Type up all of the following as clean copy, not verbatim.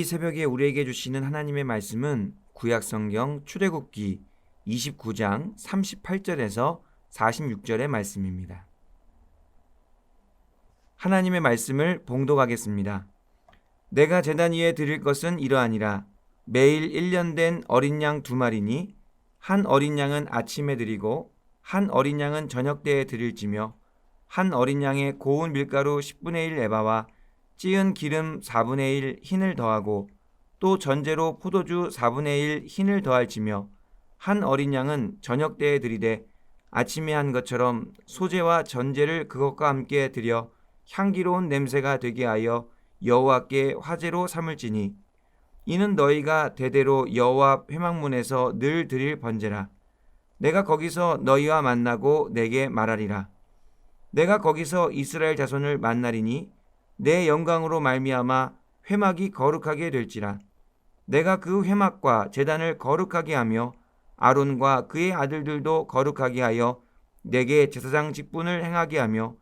이 새벽에 우리에게 주시는 하나님의 말씀은 구약성경 출애굽기 29장 38절에서 46절의 말씀입니다. 하나님의 말씀을 봉독하겠습니다. 내가 제단 위에 드릴 것은 이러하니라. 매일 1년 된 어린 양 2마리니 한 어린 양은 아침에 드리고 한 어린 양은 저녁 때에 드릴지며 한 어린 양에 고운 밀가루 10분의 1 에바와 찌은 기름 4분의 1 흰을 더하고 또 전제로 포도주 4분의 1 흰을 더할지며 한 어린 양은 저녁 때에 드리되 아침에 한 것처럼 소제와 전제를 그것과 함께 드려 향기로운 냄새가 되게 하여 여호와께 화제로 삼을지니 이는 너희가 대대로 여호와 회막문에서 늘 드릴 번제라. 내가 거기서 너희와 만나고 내게 말하리라. 내가 거기서 이스라엘 자손을 만나리니 내 영광으로 말미암아 회막이 거룩하게 될지라. 내가 그 회막과 제단을 거룩하게 하며 아론과 그의 아들들도 거룩하게 하여 내게 제사장 직분을 행하게 하며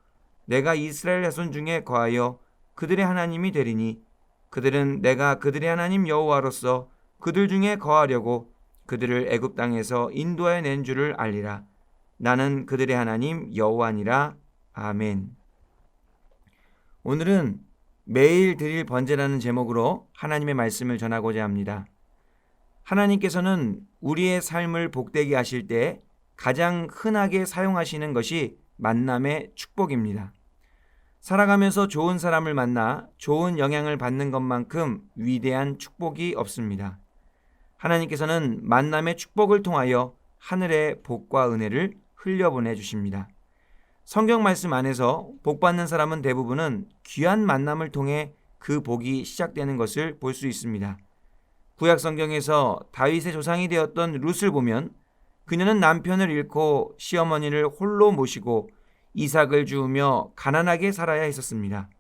내가 이스라엘 자손 중에 거하여 그들의 하나님이 되리니 그들은 내가 그들의 하나님 여호와로서 그들 중에 거하려고 그들을 애굽 땅에서 인도하여 낸 줄을 알리라. 나는 그들의 하나님 여호와니라. 아멘. 오늘은 매일 드릴 번제라는 제목으로 하나님의 말씀을 전하고자 합니다. 하나님께서는 우리의 삶을 복되게 하실 때 가장 흔하게 사용하시는 것이 만남의 축복입니다. 살아가면서 좋은 사람을 만나 좋은 영향을 받는 것만큼 위대한 축복이 없습니다. 하나님께서는 만남의 축복을 통하여 하늘의 복과 은혜를 흘려보내 주십니다. 성경 말씀 안에서 복받는 사람은 대부분은 귀한 만남을 통해 그 복이 시작되는 것을 볼 수 있습니다. 구약 성경에서 다윗의 조상이 되었던 룻을 보면 그녀는 남편을 잃고 시어머니를 홀로 모시고 이삭을 주우며 가난하게 살아야 했었습니다.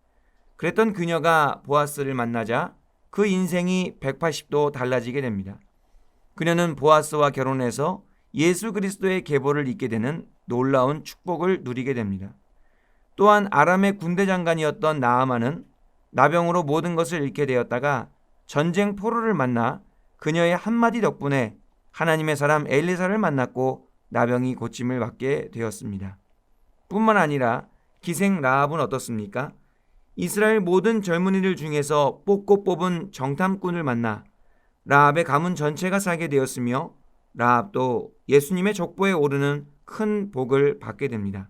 그랬던 그녀가 보아스를 만나자 그 인생이 180도 달라지게 됩니다. 그녀는 보아스와 결혼해서 예수 그리스도의 계보를 잇게 되는 놀라운 축복을 누리게 됩니다. 또한 아람의 군대 장관이었던 나아만은 나병으로 모든 것을 잃게 되었다가 전쟁 포로를 만나 그녀의 한마디 덕분에 하나님의 사람 엘리사를 만났고 나병이 고침을 받게 되었습니다. 뿐만 아니라 기생 라합은 어떻습니까? 이스라엘 모든 젊은이들 중에서 뽑고 뽑은 정탐꾼을 만나 라합의 가문 전체가 살게 되었으며 라합도 예수님의 족보에 오르는 큰 복을 받게 됩니다.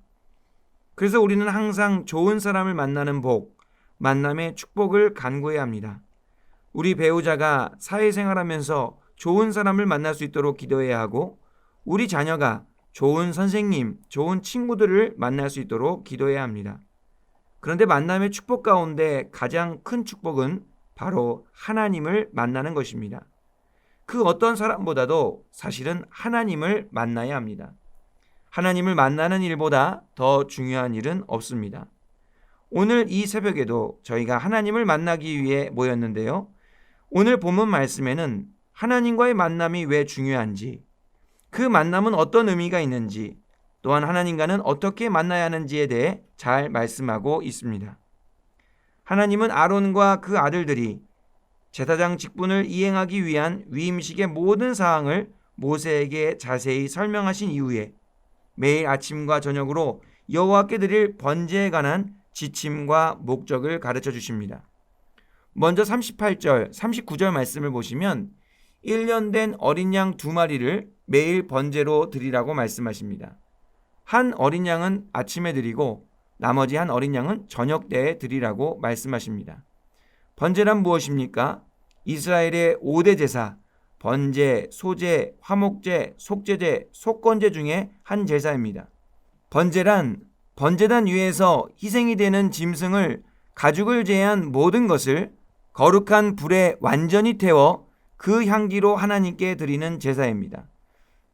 그래서 우리는 항상 좋은 사람을 만나는 복, 만남의 축복을 간구해야 합니다. 우리 배우자가 사회생활하면서 좋은 사람을 만날 수 있도록 기도해야 하고 우리 자녀가 좋은 선생님, 좋은 친구들을 만날 수 있도록 기도해야 합니다. 그런데 만남의 축복 가운데 가장 큰 축복은 바로 하나님을 만나는 것입니다. 그 어떤 사람보다도 사실은 하나님을 만나야 합니다. 하나님을 만나는 일보다 더 중요한 일은 없습니다. 오늘 이 새벽에도 저희가 하나님을 만나기 위해 모였는데요. 오늘 본문 말씀에는 하나님과의 만남이 왜 중요한지, 그 만남은 어떤 의미가 있는지, 또한 하나님과는 어떻게 만나야 하는지에 대해 잘 말씀하고 있습니다. 하나님은 아론과 그 아들들이 제사장 직분을 이행하기 위한 위임식의 모든 사항을 모세에게 자세히 설명하신 이후에 매일 아침과 저녁으로 여호와께 드릴 번제에 관한 지침과 목적을 가르쳐 주십니다. 먼저 38절, 39절 말씀을 보시면 1년 된 어린 양 2마리를 매일 번제로 드리라고 말씀하십니다. 한 어린 양은 아침에 드리고 나머지 한 어린 양은 저녁 때에 드리라고 말씀하십니다. 번제란 무엇입니까? 이스라엘의 5대 제사, 번제, 소제, 화목제, 속제제, 속건제 중에 한 제사입니다. 번제란 번제단 위에서 희생이 되는 짐승을 가죽을 제한 모든 것을 거룩한 불에 완전히 태워 그 향기로 하나님께 드리는 제사입니다.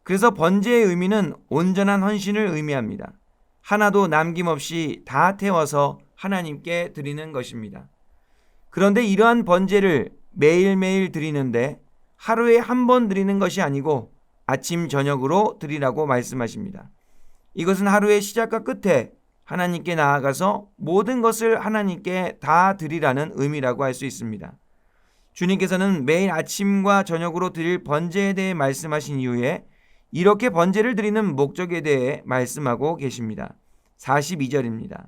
그래서 번제의 의미는 온전한 헌신을 의미합니다. 하나도 남김없이 다 태워서 하나님께 드리는 것입니다. 그런데 이러한 번제를 매일매일 드리는데 하루에 한 번 드리는 것이 아니고 아침 저녁으로 드리라고 말씀하십니다. 이것은 하루의 시작과 끝에 하나님께 나아가서 모든 것을 하나님께 다 드리라는 의미라고 할 수 있습니다. 주님께서는 매일 아침과 저녁으로 드릴 번제에 대해 말씀하신 이후에 이렇게 번제를 드리는 목적에 대해 말씀하고 계십니다. 42절입니다.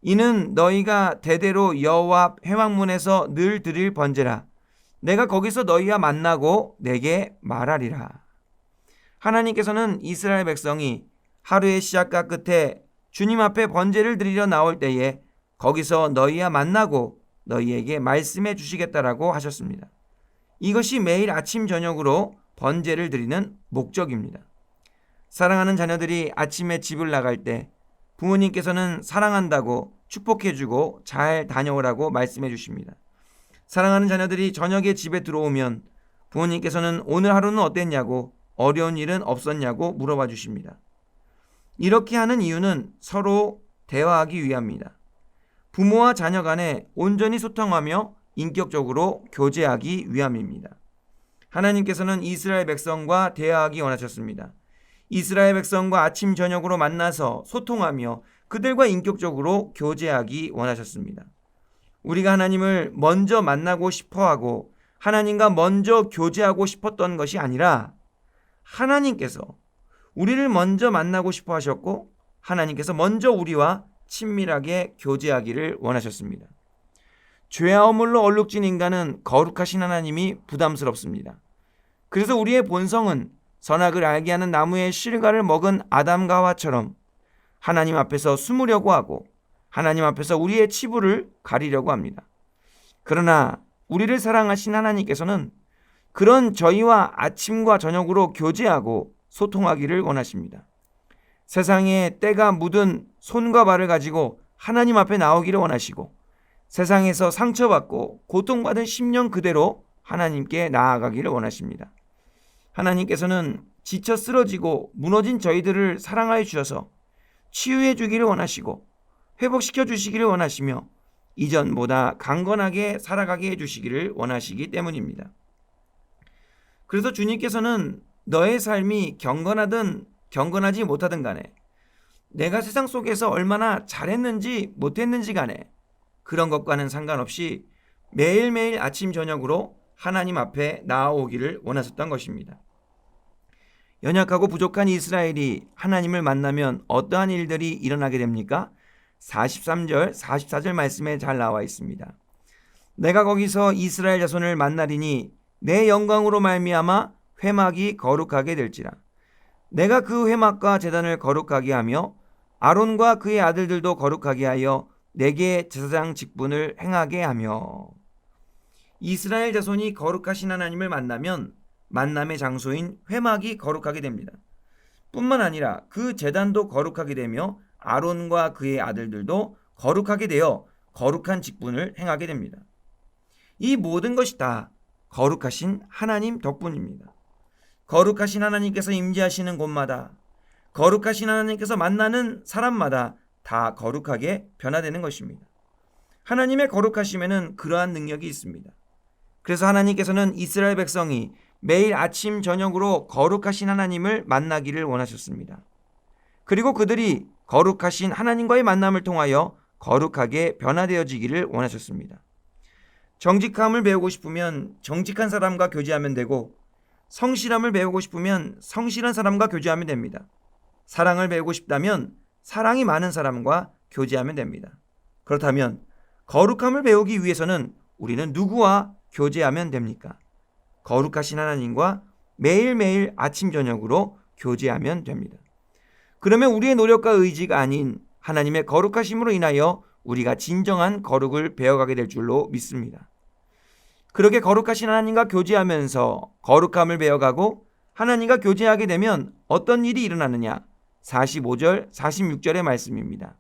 이는 너희가 대대로 여호와 앞 회막문에서 늘 드릴 번제라. 내가 거기서 너희와 만나고 내게 말하리라. 하나님께서는 이스라엘 백성이 하루의 시작과 끝에 주님 앞에 번제를 드리러 나올 때에 거기서 너희와 만나고 너희에게 말씀해 주시겠다라고 하셨습니다. 이것이 매일 아침 저녁으로 번제를 드리는 목적입니다. 사랑하는 자녀들이 아침에 집을 나갈 때 부모님께서는 사랑한다고 축복해주고 잘 다녀오라고 말씀해 주십니다. 사랑하는 자녀들이 저녁에 집에 들어오면 부모님께서는 오늘 하루는 어땠냐고, 어려운 일은 없었냐고 물어봐 주십니다. 이렇게 하는 이유는 서로 대화하기 위함입니다. 부모와 자녀 간에 온전히 소통하며 인격적으로 교제하기 위함입니다. 하나님께서는 이스라엘 백성과 대화하기 원하셨습니다. 이스라엘 백성과 아침 저녁으로 만나서 소통하며 그들과 인격적으로 교제하기 원하셨습니다. 우리가 하나님을 먼저 만나고 싶어하고 하나님과 먼저 교제하고 싶었던 것이 아니라 하나님께서 우리를 먼저 만나고 싶어 하셨고 하나님께서 먼저 우리와 친밀하게 교제하기를 원하셨습니다. 죄와 허물로 얼룩진 인간은 거룩하신 하나님이 부담스럽습니다. 그래서 우리의 본성은 선악을 알게 하는 나무의 실과를 먹은 아담과 하와처럼 하나님 앞에서 숨으려고 하고 하나님 앞에서 우리의 치부를 가리려고 합니다. 그러나 우리를 사랑하신 하나님께서는 그런 저희와 아침과 저녁으로 교제하고 소통하기를 원하십니다. 세상에 때가 묻은 손과 발을 가지고 하나님 앞에 나오기를 원하시고 세상에서 상처받고 고통받은 심령 그대로 하나님께 나아가기를 원하십니다. 하나님께서는 지쳐 쓰러지고 무너진 저희들을 사랑하여 주셔서 치유해 주기를 원하시고 회복시켜 주시기를 원하시며 이전보다 강건하게 살아가게 해주시기를 원하시기 때문입니다. 그래서 주님께서는 너의 삶이 경건하든 경건하지 못하든 간에 내가 세상 속에서 얼마나 잘했는지 못했는지 간에 그런 것과는 상관없이 매일매일 아침 저녁으로 하나님 앞에 나아오기를 원하셨던 것입니다. 연약하고 부족한 이스라엘이 하나님을 만나면 어떠한 일들이 일어나게 됩니까? 43절, 44절 말씀에 잘 나와 있습니다. 내가 거기서 이스라엘 자손을 만나리니 내 영광으로 말미암아 회막이 거룩하게 될지라. 내가 그 회막과 제단을 거룩하게 하며 아론과 그의 아들들도 거룩하게 하여 내게 제사장 직분을 행하게 하며. 이스라엘 자손이 거룩하신 하나님을 만나면 만남의 장소인 회막이 거룩하게 됩니다. 뿐만 아니라 그 제단도 거룩하게 되며 아론과 그의 아들들도 거룩하게 되어 거룩한 직분을 행하게 됩니다. 이 모든 것이 다 거룩하신 하나님 덕분입니다. 거룩하신 하나님께서 임재하시는 곳마다, 거룩하신 하나님께서 만나는 사람마다 다 거룩하게 변화되는 것입니다. 하나님의 거룩하심에는 그러한 능력이 있습니다. 그래서 하나님께서는 이스라엘 백성이 매일 아침 저녁으로 거룩하신 하나님을 만나기를 원하셨습니다. 그리고 그들이 거룩하신 하나님과의 만남을 통하여 거룩하게 변화되어지기를 원하셨습니다. 정직함을 배우고 싶으면 정직한 사람과 교제하면 되고, 성실함을 배우고 싶으면 성실한 사람과 교제하면 됩니다. 사랑을 배우고 싶다면 사랑이 많은 사람과 교제하면 됩니다. 그렇다면 거룩함을 배우기 위해서는 우리는 누구와 교제하면 됩니까? 거룩하신 하나님과 매일매일 아침 저녁으로 교제하면 됩니다. 그러면 우리의 노력과 의지가 아닌 하나님의 거룩하심으로 인하여 우리가 진정한 거룩을 배워가게 될 줄로 믿습니다. 그렇게 거룩하신 하나님과 교제하면서 거룩함을 배워가고 하나님과 교제하게 되면 어떤 일이 일어나느냐? 45절, 46절의 말씀입니다.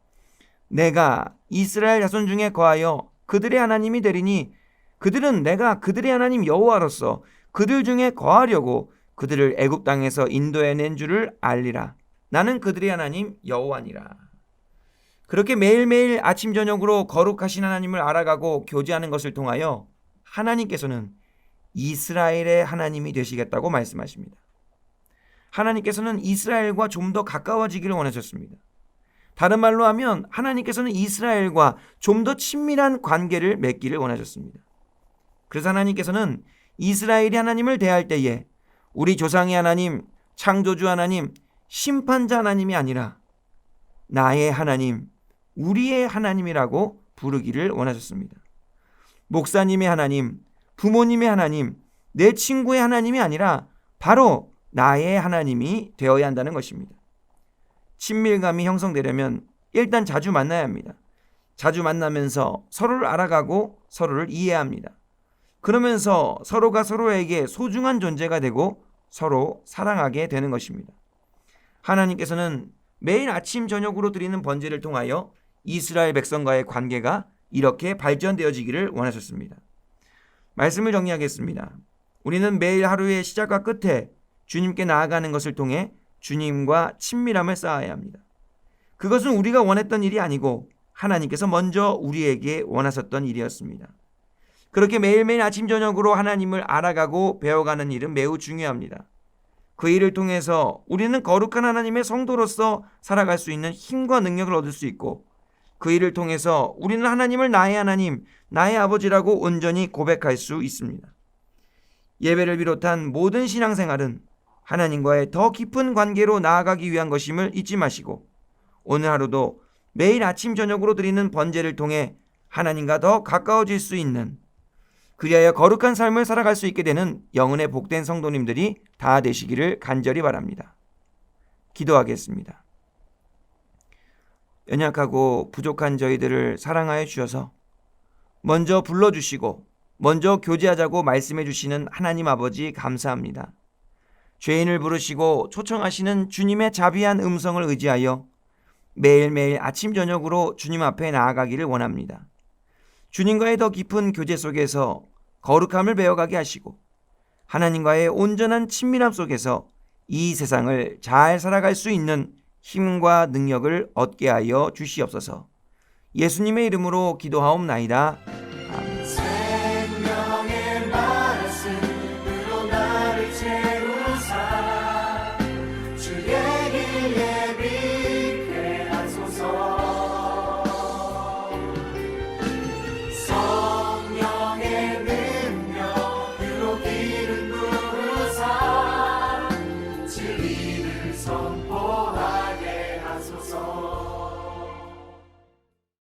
내가 이스라엘 자손 중에 거하여 그들의 하나님이 되리니 그들은 내가 그들의 하나님 여호와로서 그들 중에 거하려고 그들을 애굽 땅에서 인도해낸 줄을 알리라. 나는 그들의 하나님 여호와니라. 그렇게 매일매일 아침 저녁으로 거룩하신 하나님을 알아가고 교제하는 것을 통하여 하나님께서는 이스라엘의 하나님이 되시겠다고 말씀하십니다. 하나님께서는 이스라엘과 좀 더 가까워지기를 원하셨습니다. 다른 말로 하면 하나님께서는 이스라엘과 좀 더 친밀한 관계를 맺기를 원하셨습니다. 그래서 하나님께서는 이스라엘이 하나님을 대할 때에 우리 조상의 하나님, 창조주 하나님, 심판자 하나님이 아니라 나의 하나님, 우리의 하나님이라고 부르기를 원하셨습니다. 목사님의 하나님, 부모님의 하나님, 내 친구의 하나님이 아니라 바로 나의 하나님이 되어야 한다는 것입니다. 친밀감이 형성되려면 일단 자주 만나야 합니다. 자주 만나면서 서로를 알아가고 서로를 이해해야 합니다. 그러면서 서로가 서로에게 소중한 존재가 되고 서로 사랑하게 되는 것입니다. 하나님께서는 매일 아침 저녁으로 드리는 번제를 통하여 이스라엘 백성과의 관계가 이렇게 발전되어지기를 원하셨습니다. 말씀을 정리하겠습니다. 우리는 매일 하루의 시작과 끝에 주님께 나아가는 것을 통해 주님과 친밀함을 쌓아야 합니다. 그것은 우리가 원했던 일이 아니고 하나님께서 먼저 우리에게 원하셨던 일이었습니다. 그렇게 매일매일 아침 저녁으로 하나님을 알아가고 배워가는 일은 매우 중요합니다. 그 일을 통해서 우리는 거룩한 하나님의 성도로서 살아갈 수 있는 힘과 능력을 얻을 수 있고, 그 일을 통해서 우리는 하나님을 나의 하나님, 나의 아버지라고 온전히 고백할 수 있습니다. 예배를 비롯한 모든 신앙생활은 하나님과의 더 깊은 관계로 나아가기 위한 것임을 잊지 마시고, 오늘 하루도 매일 아침 저녁으로 드리는 번제를 통해 하나님과 더 가까워질 수 있는, 그리하여 거룩한 삶을 살아갈 수 있게 되는 영혼의 복된 성도님들이 다 되시기를 간절히 바랍니다. 기도하겠습니다. 연약하고 부족한 저희들을 사랑하여 주셔서 먼저 불러주시고 먼저 교제하자고 말씀해 주시는 하나님 아버지 감사합니다. 죄인을 부르시고 초청하시는 주님의 자비한 음성을 의지하여 매일매일 아침 저녁으로 주님 앞에 나아가기를 원합니다. 주님과의 더 깊은 교제 속에서 거룩함을 배워가게 하시고 하나님과의 온전한 친밀함 속에서 이 세상을 잘 살아갈 수 있는 힘과 능력을 얻게 하여 주시옵소서. 예수님의 이름으로 기도하옵나이다.